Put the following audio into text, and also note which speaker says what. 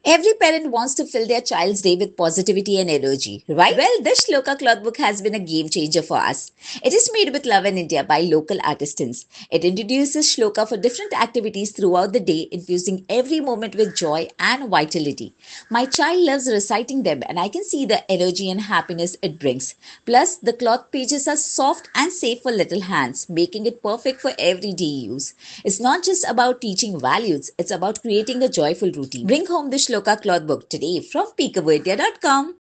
Speaker 1: Every parent wants to fill their child's day with positivity and energy, right? Well, this Shloka cloth book has been a game changer for us. It is made with love in India by local artisans. It introduces Shloka for different activities throughout the day, infusing every moment with joy and vitality. My child loves reciting them, and I can see the energy and happiness it brings. Plus, the cloth pages are soft and safe for little hands, making it perfect for everyday use. It's not just about teaching values, it's about creating a joyful routine. Bring home the Shloka cloth book today from peekavoidya.com.